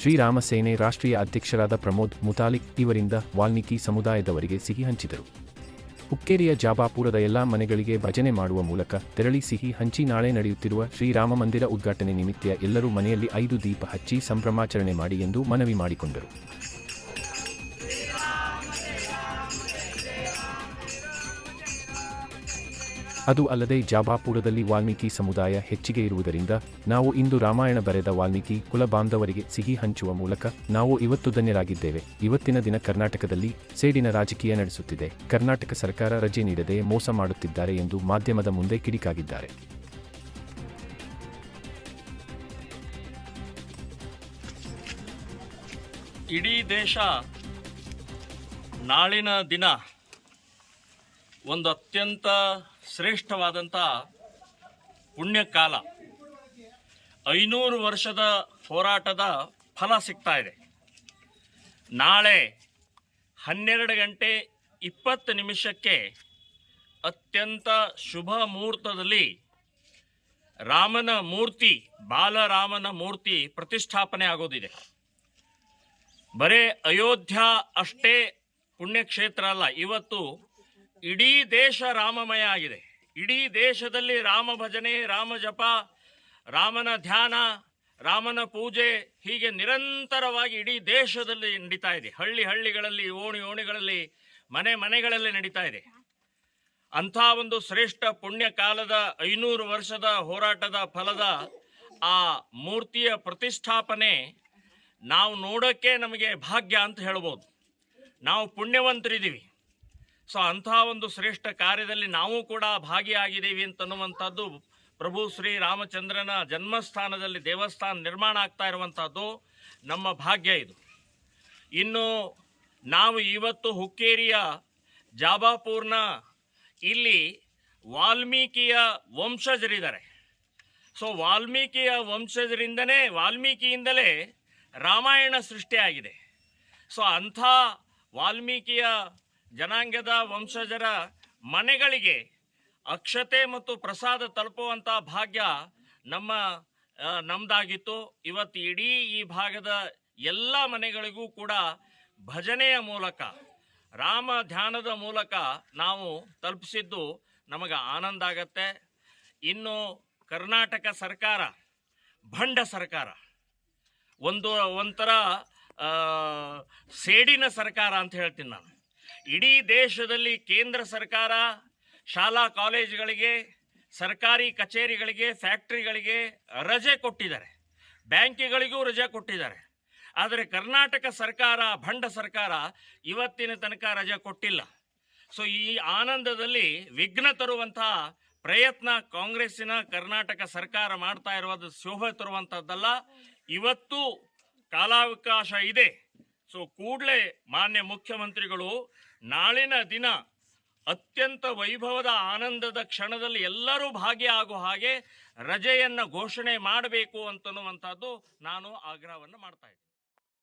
ಶ್ರೀರಾಮ ಸೇನೆ ರಾಷ್ಟ್ರೀಯ ಅಧ್ಯಕ್ಷರಾದ ಪ್ರಮೋದ್ ಮುತಾಲಿಕ್ ಇವರಿಂದ ವಾಲ್ಮೀಕಿ ಸಮುದಾಯದವರಿಗೆ ಸಿಹಿ ಹಂಚಿದರು. ಹುಕ್ಕೇರಿಯ ಜಾಬಾಪುರದ ಎಲ್ಲಾ ಮನೆಗಳಿಗೆ ಭಜನೆ ಮಾಡುವ ಮೂಲಕ ತೆರಳಿ ಸಿಹಿ ಹಂಚಿ ನಾಳೆ ನಡೆಯುತ್ತಿರುವ ಶ್ರೀರಾಮ ಮಂದಿರ ಉದ್ಘಾಟನೆ ನಿಮಿತ್ತ ಎಲ್ಲರೂ ಮನೆಯಲ್ಲಿ 5 ದೀಪ ಹಚ್ಚಿ ಸಂಭ್ರಮಾಚರಣೆ ಮಾಡಿ ಎಂದು ಮನವಿ ಮಾಡಿಕೊಂಡರು. ಅದು ಅಲ್ಲದೆ ಜಾಬಾಪುರದಲ್ಲಿ ವಾಲ್ಮೀಕಿ ಸಮುದಾಯ ಹೆಚ್ಚಿಗೆ ಇರುವುದರಿಂದ ನಾವು ಇಂದು ರಾಮಾಯಣ ಬರೆದ ವಾಲ್ಮೀಕಿ ಕುಲ ಬಾಂಧವರಿಗೆ ಸಿಹಿ ಹಂಚುವ ಮೂಲಕ ನಾವು ಇವತ್ತು ಧನ್ಯರಾಗಿದ್ದೇವೆ. ಇವತ್ತಿನ ದಿನ ಕರ್ನಾಟಕದಲ್ಲಿ ಸೇಡಿನ ರಾಜಕೀಯ ನಡೆಸುತ್ತಿದೆ. ಕರ್ನಾಟಕ ಸರ್ಕಾರ ರಜೆ ನೀಡದೆ ಮೋಸ ಮಾಡುತ್ತಿದ್ದಾರೆ ಎಂದು ಮಾಧ್ಯಮದ ಮುಂದೆ ಕಿಡಿಕಾಗಿದ್ದಾರೆ. ಇಡೀ ದೇಶ ನಾಳಿನ ದಿನ ಒಂದು ಅತ್ಯಂತ ಶ್ರೇಷ್ಠವಾದಂಥ ಪುಣ್ಯಕಾಲ. 500 ವರ್ಷದ ಹೋರಾಟದ ಫಲ ಸಿಗ್ತಾ ಇದೆ. ನಾಳೆ 12:20 ಅತ್ಯಂತ ಶುಭ ಮುಹೂರ್ತದಲ್ಲಿ ರಾಮನ ಮೂರ್ತಿ, ಬಾಲರಾಮನ ಮೂರ್ತಿ ಪ್ರತಿಷ್ಠಾಪನೆ ಆಗೋದಿದೆ. ಬರೇ ಅಯೋಧ್ಯ ಅಷ್ಟೇ ಪುಣ್ಯಕ್ಷೇತ್ರ ಅಲ್ಲ, ಇವತ್ತು ಇಡೀ ದೇಶ ರಾಮಮಯ ಆಗಿದೆ. ಇಡೀ ದೇಶದಲ್ಲಿ ರಾಮ ಭಜನೆ, ರಾಮ ಜಪ, ರಾಮನ ಧ್ಯಾನ, ರಾಮನ ಪೂಜೆ ಹೀಗೆ ನಿರಂತರವಾಗಿ ಇಡೀ ದೇಶದಲ್ಲಿ ನಡೀತಾ ಇದೆ. ಹಳ್ಳಿಗಳಲ್ಲಿ, ಓಣಿಗಳಲ್ಲಿ, ಮನೆಗಳಲ್ಲಿ ನಡೀತಾ ಇದೆ. ಅಂಥ ಒಂದು ಶ್ರೇಷ್ಠ ಪುಣ್ಯ ಕಾಲದ 500 ವರ್ಷದ ಹೋರಾಟದ ಫಲದ ಆ ಮೂರ್ತಿಯ ಪ್ರತಿಷ್ಠಾಪನೆ ನಾವು ನೋಡೋಕ್ಕೆ ನಮಗೆ ಭಾಗ್ಯ ಅಂತ ಹೇಳ್ಬೋದು. ನಾವು ಪುಣ್ಯವಂತರಿದ್ದೀವಿ. ಸೊ ಅಂಥ ಒಂದು ಶ್ರೇಷ್ಠ ಕಾರ್ಯದಲ್ಲಿ ನಾವು ಕೂಡ ಭಾಗಿಯಾಗಿದ್ದೀವಿ ಅಂತನ್ನುವಂಥದ್ದು, ಪ್ರಭು ಶ್ರೀ ರಾಮಚಂದ್ರನ ಜನ್ಮಸ್ಥಾನದಲ್ಲಿ ದೇವಸ್ಥಾನ ನಿರ್ಮಾಣ ಆಗ್ತಾ ಇರುವಂಥದ್ದು ನಮ್ಮ ಭಾಗ್ಯ ಇದು. ಇನ್ನು ನಾವು ಇವತ್ತು ಹುಕ್ಕೇರಿಯ ಜಾಬಾಪುರ್ನ ಇಲ್ಲಿ ವಾಲ್ಮೀಕಿಯ ವಂಶಜರಿದ್ದಾರೆ. ಸೊ ವಾಲ್ಮೀಕಿಯ ವಾಲ್ಮೀಕಿಯಿಂದಲೇ ರಾಮಾಯಣ ಸೃಷ್ಟಿಯಾಗಿದೆ. ಸೊ ಅಂಥ ವಾಲ್ಮೀಕಿಯ ಜನಾಂಗದ ವಂಶಜರ ಮನೆಗಳಿಗೆ ಅಕ್ಷತೆ ಮತ್ತು ಪ್ರಸಾದ ತಲುಪುವಂಥ ಭಾಗ್ಯ ನಮ್ಮದಾಗಿತ್ತು. ಇವತ್ತು ಇಡೀ ಈ ಭಾಗದ ಎಲ್ಲ ಮನೆಗಳಿಗೂ ಕೂಡ ಭಜನೆಯ ಮೂಲಕ, ರಾಮ ಧ್ಯಾನದ ಮೂಲಕ ನಾವು ತಲುಪಿಸಿದ್ದು ನಮಗೆ ಆನಂದ ಆಗತ್ತೆ. ಇನ್ನು ಕರ್ನಾಟಕ ಸರ್ಕಾರ ಭಂಡ ಸರ್ಕಾರ, ಒಂಥರ ಸೇಡಿನ ಸರ್ಕಾರ ಅಂತ ಹೇಳ್ತೀನಿ ನಾನು. ಇಡೀ ದೇಶದಲ್ಲಿ ಕೇಂದ್ರ ಸರ್ಕಾರ ಶಾಲಾ ಕಾಲೇಜುಗಳಿಗೆ, ಸರ್ಕಾರಿ ಕಚೇರಿಗಳಿಗೆ, ಫ್ಯಾಕ್ಟ್ರಿಗಳಿಗೆ ರಜೆ ಕೊಟ್ಟಿದ್ದಾರೆ, ಬ್ಯಾಂಕಿಗಳಿಗೂ ರಜೆ ಕೊಟ್ಟಿದ್ದಾರೆ. ಆದರೆ ಕರ್ನಾಟಕ ಸರ್ಕಾರ, ಭಂಡ ಸರ್ಕಾರ ಇವತ್ತಿನ ತನಕ ರಜೆ ಕೊಟ್ಟಿಲ್ಲ. ಸೊ ಈ ಆನಂದದಲ್ಲಿ ವಿಘ್ನ ತರುವಂತಹ ಪ್ರಯತ್ನ ಕಾಂಗ್ರೆಸ್ಸಿನ ಕರ್ನಾಟಕ ಸರ್ಕಾರ ಮಾಡ್ತಾ ಇರುವುದು ಶೋಭೆ ತರುವಂಥದ್ದಲ್ಲ. ಇವತ್ತು ಕಾಲಾವಕಾಶ ಇದೆ. ಸೊ ಕೂಡಲೇ ಮಾನ್ಯ ಮುಖ್ಯಮಂತ್ರಿಗಳು ನಾಳಿನ ದಿನ ಅತ್ಯಂತ ವೈಭವದ ಆನಂದದ ಕ್ಷಣದಲ್ಲಿ ಎಲ್ಲರೂ ಭಾಗಿಯಾಗುವ ಹಾಗೆ ರಜೆಯನ್ನು ಘೋಷಣೆ ಮಾಡಬೇಕು ಅಂತನ್ನುವಂಥದ್ದು ನಾನು ಆಗ್ರಹವನ್ನು ಮಾಡ್ತಾ ಇದ್ದೀನಿ.